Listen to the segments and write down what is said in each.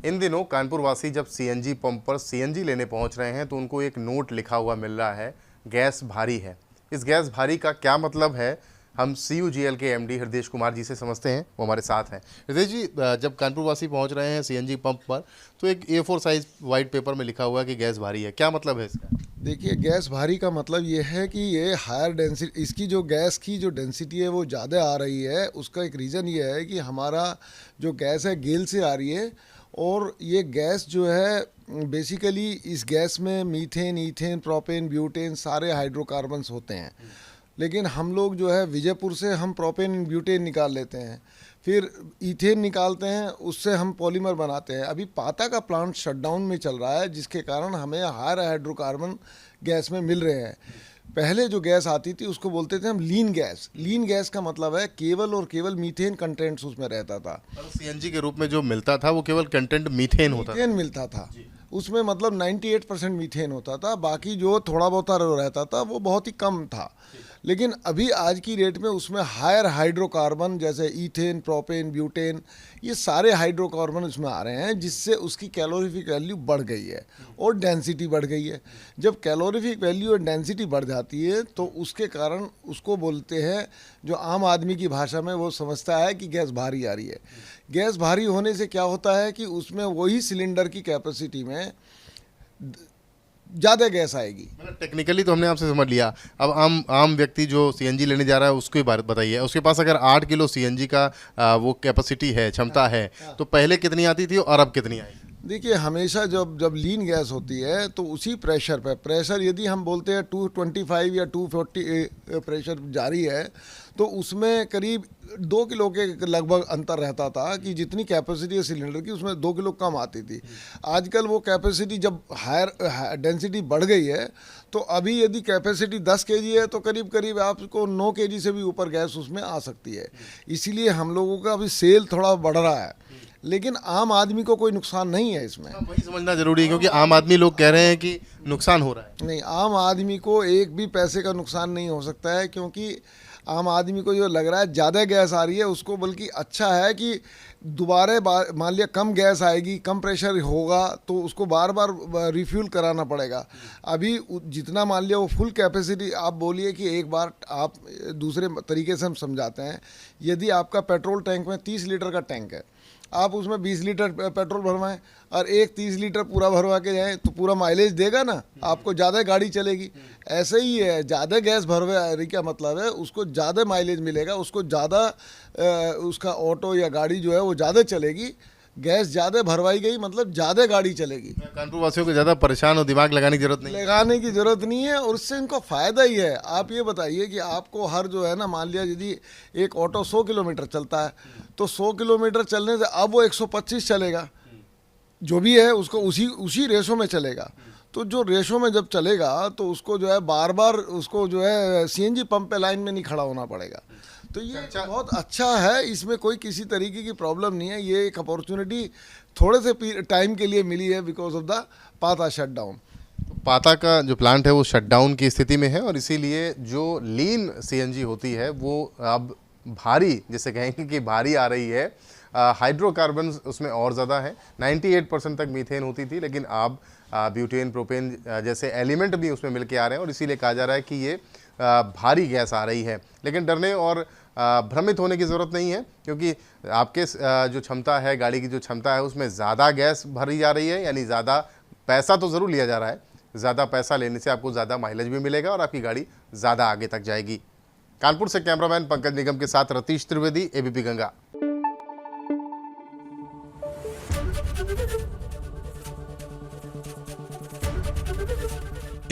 इन दिनों कानपुर वासी जब सीएनजी पंप पर सीएनजी लेने पहुंच रहे हैं तो उनको एक नोट लिखा हुआ मिल रहा है, गैस भारी है। इस गैस भारी का क्या मतलब है, हम CUGL के MD हृदय कुमार जी से समझते हैं, वो हमारे साथ हैं। हृदय जी, जब कानपुर वासी पहुंच रहे हैं सीएनजी पंप पर तो एक A4 साइज वाइट पेपर में लिखा हुआ है कि गैस भारी है, क्या मतलब है इसका? देखिए, गैस भारी का मतलब ये है कि ये हायर डेंसिटी, इसकी जो गैस की जो डेंसिटी है वो ज़्यादा आ रही है। उसका एक रीज़न ये है कि हमारा जो गैस है गेल से आ रही है, और ये गैस जो है बेसिकली इस गैस में मीथेन, ईथेन, प्रोपेन, ब्यूटेन सारे हाइड्रोकार्बन्स होते हैं। लेकिन हम लोग जो है विजयपुर से हम प्रोपेन ब्यूटेन निकाल लेते हैं, फिर ईथेन निकालते हैं, उससे हम पॉलीमर बनाते हैं। अभी पाता का प्लांट शटडाउन में चल रहा है, जिसके कारण हमें हायर हाइड्रोकार्बन गैस में मिल रहे हैं। पहले जो गैस आती थी उसको बोलते थे हम लीन गैस। लीन गैस का मतलब है केवल और केवल मीथेन कंटेंट्स उसमें रहता था। सीएनजी के रूप में जो मिलता था वो केवल कंटेंट मीथेन होता था। मीथेन मिलता था, उसमें मतलब 98% मीथेन होता था, बाकी जो थोड़ा बहुत रहता था वो बहुत ही कम था। लेकिन अभी आज की रेट में उसमें हायर हाइड्रोकार्बन जैसे ईथेन, प्रोपेन, ब्यूटेन, ये सारे हाइड्रोकार्बन उसमें आ रहे हैं, जिससे उसकी कैलोरीफिक वैल्यू बढ़ गई है और डेंसिटी बढ़ गई है। जब कैलोरीफिक वैल्यू और डेंसिटी बढ़ जाती है तो उसके कारण उसको बोलते हैं, जो आम आदमी की भाषा में वो समझता है कि गैस भारी आ रही है। गैस भारी होने से क्या होता है कि उसमें वही सिलेंडर की कैपेसिटी में ज़्यादा गैस आएगी। मतलब टेक्निकली तो हमने आपसे समझ लिया। अब आम व्यक्ति जो सीएनजी लेने जा रहा है उसकी बात बताइए। उसके पास अगर 8 किलो सीएनजी का वो कैपेसिटी है, क्षमता है, तो पहले कितनी आती थी और अब कितनी आएगी? देखिए, हमेशा जब लीन गैस होती है तो उसी प्रेशर पे, प्रेशर यदि हम बोलते हैं 225 या 240 प्रेशर जारी है, तो उसमें करीब 2 किलो के लगभग अंतर रहता था कि जितनी कैपेसिटी है सिलेंडर की उसमें 2 किलो कम आती थी। आजकल वो कैपेसिटी जब हायर डेंसिटी बढ़ गई है तो अभी यदि कैपेसिटी 10 kg है तो करीब करीब आपको 9 kg से भी ऊपर गैस उसमें आ सकती है। इसीलिए हम लोगों का अभी सेल थोड़ा बढ़ रहा है, लेकिन आम आदमी को कोई नुकसान नहीं है इसमें। वही समझना जरूरी है, क्योंकि आम आदमी लोग कह रहे हैं कि नुकसान हो रहा है। नहीं, आम आदमी को एक भी पैसे का नुकसान नहीं हो सकता है, क्योंकि आम आदमी को जो लग रहा है ज़्यादा गैस आ रही है उसको, बल्कि अच्छा है कि दोबारा मान लिया कम गैस आएगी, कम प्रेशर होगा तो उसको बार बार रिफ्यूल कराना पड़ेगा। अभी जितना मान लिया वो फुल कैपेसिटी, आप बोलिए कि एक बार आप दूसरे तरीके से हम समझाते हैं, यदि आपका पेट्रोल टैंक में 30 लीटर का टैंक है, आप उसमें 20 लीटर पेट्रोल भरवाएं और एक 30 लीटर पूरा भरवा के जाएं तो पूरा माइलेज देगा ना, आपको ज़्यादा गाड़ी चलेगी। ऐसे ही है, ज़्यादा गैस भरवाने का मतलब है उसको ज़्यादा माइलेज मिलेगा, उसको ज़्यादा उसका ऑटो या गाड़ी जो है वो ज़्यादा चलेगी। गैस ज़्यादा भरवाई गई मतलब ज़्यादा गाड़ी चलेगी। कानपुर वासियों को ज़्यादा परेशान और दिमाग लगाने की जरूरत नहीं है और उससे इनको फ़ायदा ही है। आप ये बताइए कि आपको हर जो है ना, मान लिया यदि एक ऑटो 100 किलोमीटर चलता है तो 100 किलोमीटर चलने से अब वो 125 चलेगा, जो भी है उसको उसी रेशो में चलेगा। तो जो रेशो में जब चलेगा तो उसको जो है बार बार उसको जो है सीएनजी पंप पे लाइन में नहीं खड़ा होना पड़ेगा। तो ये बहुत अच्छा है, इसमें कोई किसी तरीके की प्रॉब्लम नहीं है। ये एक अपॉर्चुनिटी थोड़े से टाइम के लिए मिली है बिकॉज ऑफ द पाता शटडाउन। पाता का जो प्लांट है वो शटडाउन की स्थिति में है और इसीलिए जो लीन सीएनजी होती है वो अब भारी, जिसे कहेंगे कि भारी आ रही है। हाइड्रोकार्बन उसमें और ज़्यादा है, 98% तक मीथेन होती थी, लेकिन अब ब्यूटेन, प्रोपेन जैसे एलिमेंट भी उसमें मिल के आ रहे हैं और इसीलिए कहा जा रहा है कि ये भारी गैस आ रही है। लेकिन डरने और भ्रमित होने की ज़रूरत नहीं है, क्योंकि आपके जो क्षमता है, गाड़ी की जो क्षमता है उसमें ज़्यादा गैस भरी जा रही है, यानी ज़्यादा पैसा तो ज़रूर लिया जा रहा है। ज़्यादा पैसा लेने से आपको ज़्यादा माइलेज भी मिलेगा और आपकी गाड़ी ज़्यादा आगे तक जाएगी। कानपुर से कैमरामैन पंकज निगम के साथ रतीश त्रिवेदी, ABP गंगा।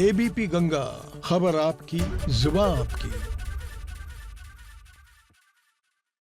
ABP गंगा, खबर आपकी, जुबान आपकी।